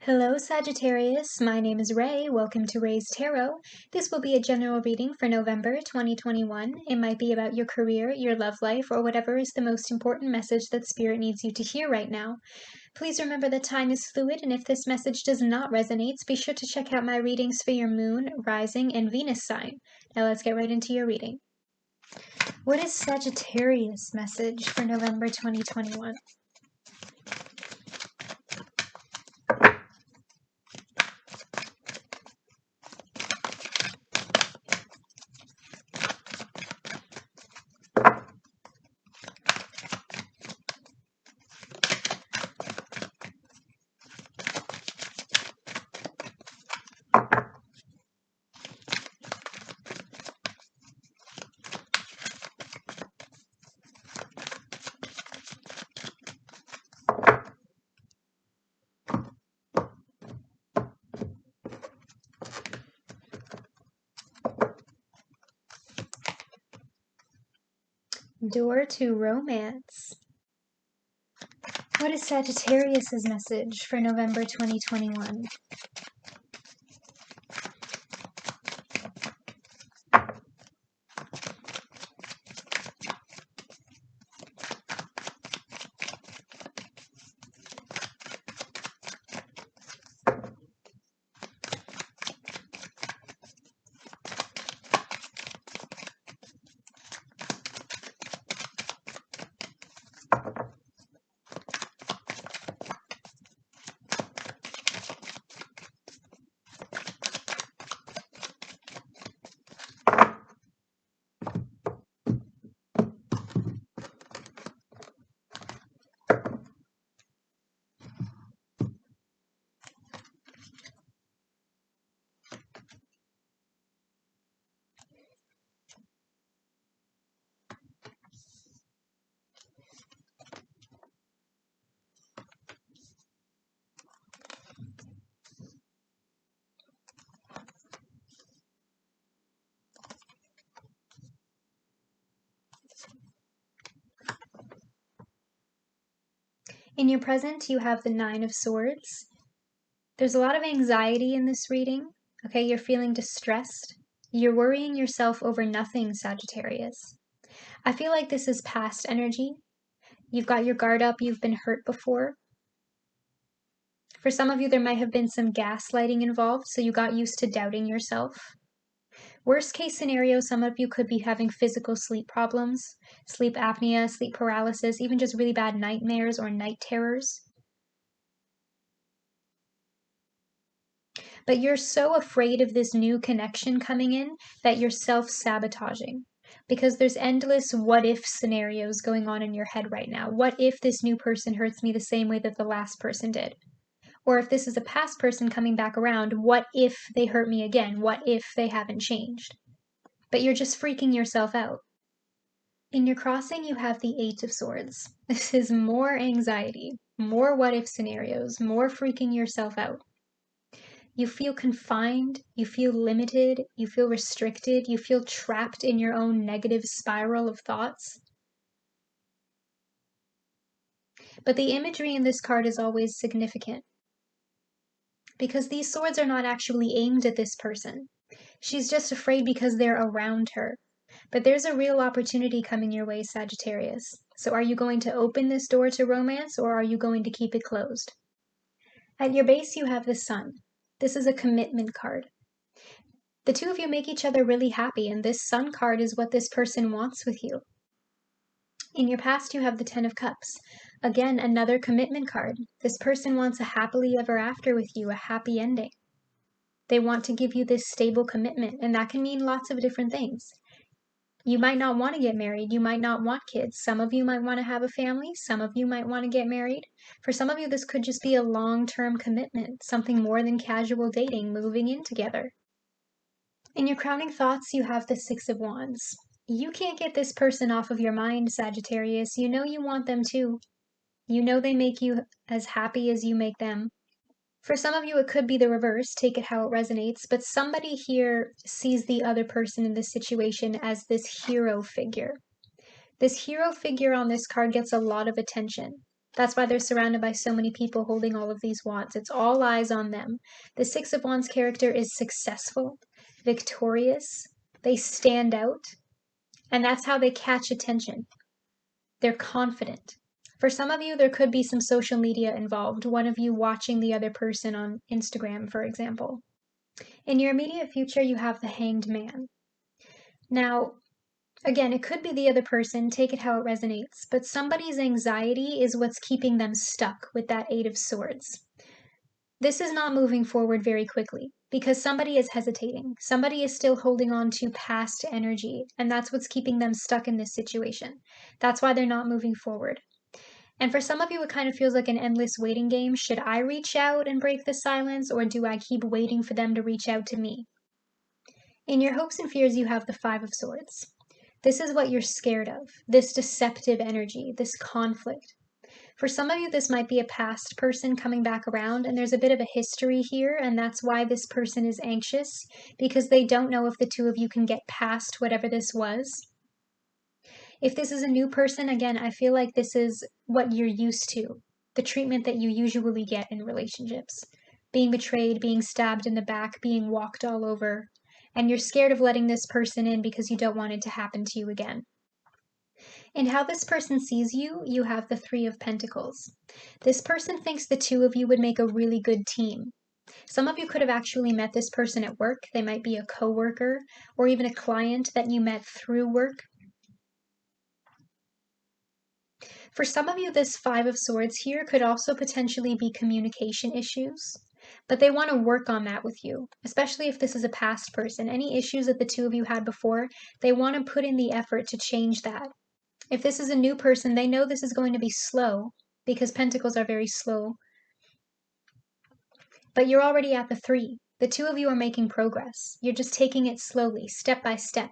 Hello, Sagittarius. My name is Ray. Welcome to Ray's Tarot. This will be a general reading for November 2021. It might be about your career, your love life, or whatever is the most important message that Spirit needs you to hear right now. Please remember that time is fluid, and if this message does not resonate, be sure to check out my readings for your moon, rising, and Venus sign. Now let's get right into your reading. What is Sagittarius' message for November 2021? Door to romance. What is Sagittarius' message for November 2021? In your present, you have the Nine of Swords. There's a lot of anxiety in this reading. Okay, you're feeling distressed. You're worrying yourself over nothing, Sagittarius. I feel like this is past energy. You've got your guard up. You've been hurt before. For some of you, there might have been some gaslighting involved, so you got used to doubting yourself. Worst case scenario, some of you could be having physical sleep problems, sleep apnea, sleep paralysis, even just really bad nightmares or night terrors. But you're so afraid of this new connection coming in that you're self-sabotaging, because there's endless what-if scenarios going on in your head right now. What if this new person hurts me the same way that the last person did? Or if this is a past person coming back around, what if they hurt me again? What if they haven't changed? But you're just freaking yourself out. In your crossing, you have the Eight of Swords. This is more anxiety, more what-if scenarios, more freaking yourself out. You feel confined, you feel limited, you feel restricted, you feel trapped in your own negative spiral of thoughts. But the imagery in this card is always significant, because these swords are not actually aimed at this person. She's just afraid because they're around her. But there's a real opportunity coming your way, Sagittarius. So are you going to open this door to romance, or are you going to keep it closed? At your base, you have the Sun. This is a commitment card. The two of you make each other really happy, and this Sun card is what this person wants with you. In your past, you have the Ten of Cups. Again, another commitment card. This person wants a happily ever after with you, a happy ending. They want to give you this stable commitment, and that can mean lots of different things. You might not want to get married. You might not want kids. Some of you might want to have a family. Some of you might want to get married. For some of you, this could just be a long-term commitment, something more than casual dating, moving in together. In your crowning thoughts, you have the Six of Wands. You can't get this person off of your mind, Sagittarius. You know you want them too. You know they make you as happy as you make them. For some of you, it could be the reverse, take it how it resonates, but somebody here sees the other person in this situation as this hero figure. This hero figure on this card gets a lot of attention. That's why they're surrounded by so many people holding all of these wands. It's all eyes on them. The Six of Wands character is successful, victorious, they stand out, and that's how they catch attention. They're confident. For some of you, there could be some social media involved, one of you watching the other person on Instagram, for example. In your immediate future, you have the Hanged Man. Now, again, it could be the other person, take it how it resonates, but somebody's anxiety is what's keeping them stuck with that Eight of Swords. This is not moving forward very quickly because somebody is hesitating. Somebody is still holding on to past energy, and that's what's keeping them stuck in this situation. That's why they're not moving forward. And for some of you, it kind of feels like an endless waiting game. Should I reach out and break the silence, or do I keep waiting for them to reach out to me? In your hopes and fears, you have the Five of Swords. This is what you're scared of, this deceptive energy, this conflict. For some of you, this might be a past person coming back around, and there's a bit of a history here, and that's why this person is anxious, because they don't know if the two of you can get past whatever this was. If this is a new person, again, I feel like this is what you're used to, the treatment that you usually get in relationships. Being betrayed, being stabbed in the back, being walked all over, and you're scared of letting this person in because you don't want it to happen to you again. And how this person sees you, you have the Three of Pentacles. This person thinks the two of you would make a really good team. Some of you could have actually met this person at work. They might be a coworker or even a client that you met through work. For some of you, this Five of Swords here could also potentially be communication issues, but they want to work on that with you, especially if this is a past person. Any issues that the two of you had before, they want to put in the effort to change that. If this is a new person, they know this is going to be slow because Pentacles are very slow, but you're already at the Three. The two of you are making progress. You're just taking it slowly, step by step,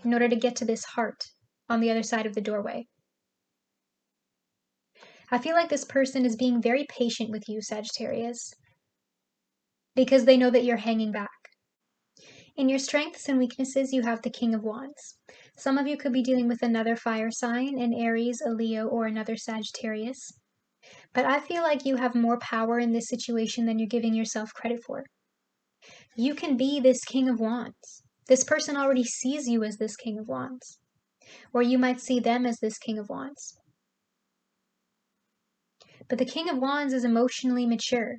in order to get to this heart on the other side of the doorway. I feel like this person is being very patient with you, Sagittarius, because they know that you're hanging back. In your strengths and weaknesses, you have the King of Wands. Some of you could be dealing with another fire sign, an Aries, a Leo, or another Sagittarius. But I feel like you have more power in this situation than you're giving yourself credit for. You can be this King of Wands. This person already sees you as this King of Wands, or you might see them as this King of Wands. But the King of Wands is emotionally mature.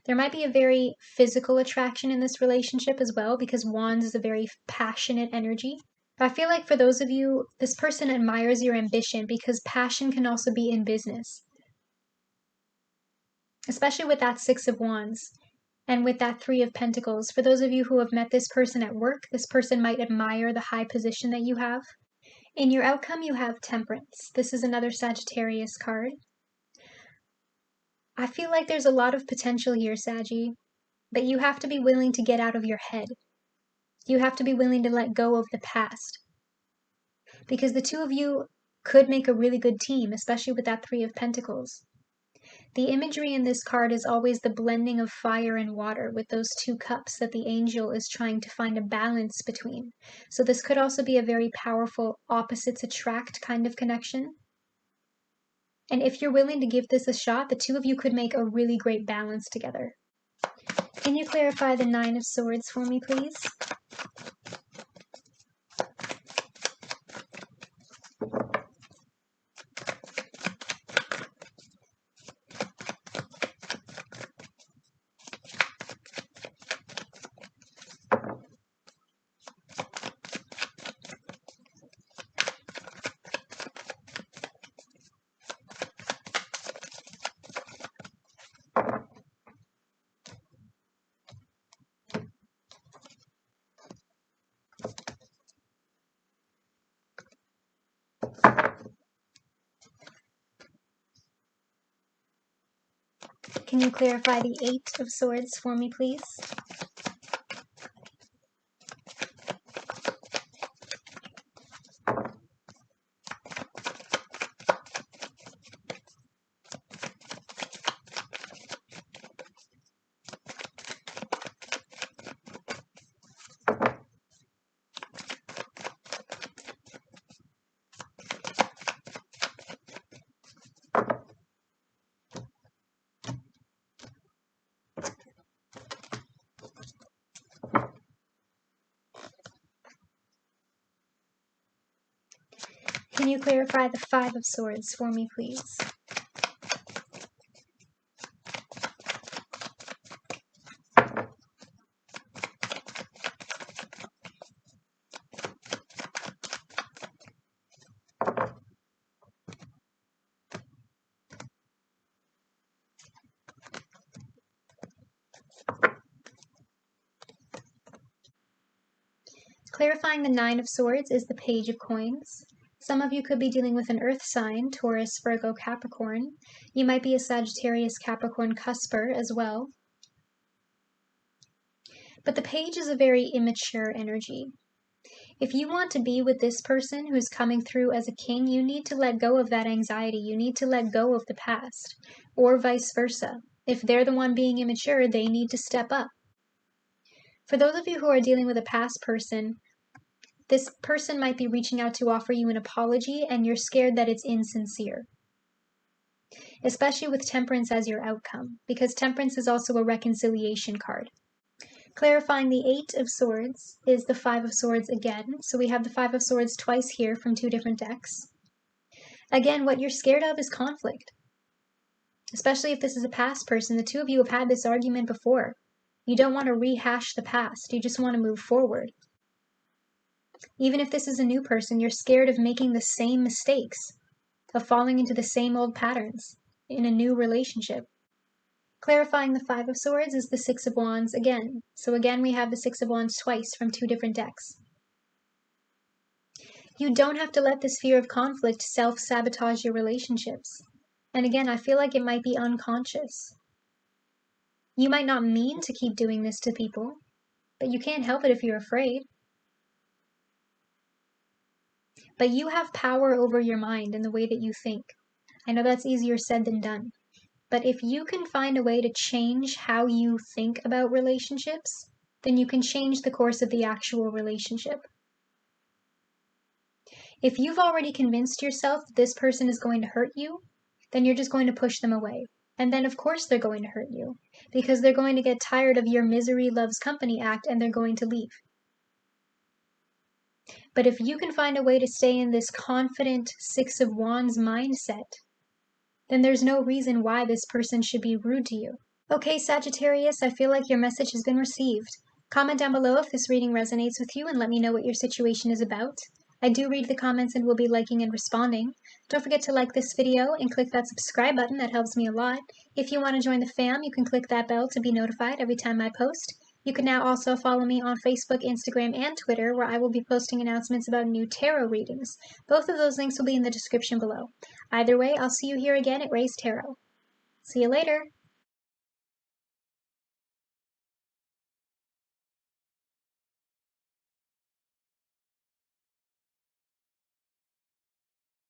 There might be a very physical attraction in this relationship as well, because Wands is a very passionate energy. I feel like for those of you, this person admires your ambition because passion can also be in business. Especially with that Six of Wands and with that Three of Pentacles. For those of you who have met this person at work, this person might admire the high position that you have. In your outcome, you have Temperance. This is another Sagittarius card. I feel like there's a lot of potential here, Saggy, but you have to be willing to get out of your head. You have to be willing to let go of the past. Because the two of you could make a really good team, especially with that Three of Pentacles. The imagery in this card is always the blending of fire and water with those two cups that the angel is trying to find a balance between. So this could also be a very powerful opposites attract kind of connection. And if you're willing to give this a shot, the two of you could make a really great balance together. Can you clarify the Nine of Swords for me, please? Can you clarify the Eight of Swords for me, please? Can you clarify the Five of Swords for me, please? Clarifying the Nine of Swords is the Page of Coins. Some of you could be dealing with an earth sign, Taurus, Virgo, Capricorn. You might be a Sagittarius, Capricorn cusper as well. But the Page is a very immature energy. If you want to be with this person who's coming through as a king, you need to let go of that anxiety. You need to let go of the past, or vice versa. If they're the one being immature, they need to step up. For those of you who are dealing with a past person, this person might be reaching out to offer you an apology, and you're scared that it's insincere. Especially with Temperance as your outcome, because Temperance is also a reconciliation card. Clarifying the Eight of Swords is the Five of Swords again. So we have the Five of Swords twice here from two different decks. Again, what you're scared of is conflict. Especially if this is a past person. The two of you have had this argument before. You don't want to rehash the past. You just want to move forward. Even if this is a new person, you're scared of making the same mistakes, of falling into the same old patterns in a new relationship. Clarifying the Five of Swords is the Six of Wands again. So again, we have the Six of Wands twice from two different decks. You don't have to let this fear of conflict self-sabotage your relationships. And again, I feel like it might be unconscious. You might not mean to keep doing this to people, but you can't help it if you're afraid. But you have power over your mind and the way that you think. I know that's easier said than done. But if you can find a way to change how you think about relationships, then you can change the course of the actual relationship. If you've already convinced yourself that this person is going to hurt you, then you're just going to push them away. And then of course they're going to hurt you, because they're going to get tired of your misery loves company act and they're going to leave. But if you can find a way to stay in this confident Six of Wands mindset, then there's no reason why this person should be rude to you. Okay, Sagittarius, I feel like your message has been received. Comment down below if this reading resonates with you and let me know what your situation is about. I do read the comments and will be liking and responding. Don't forget to like this video and click that subscribe button, that helps me a lot. If you want to join the fam, you can click that bell to be notified every time I post. You can now also follow me on Facebook, Instagram, and Twitter, where I will be posting announcements about new tarot readings. Both of those links will be in the description below. Either way, I'll see you here again at Ray's Tarot. See you later!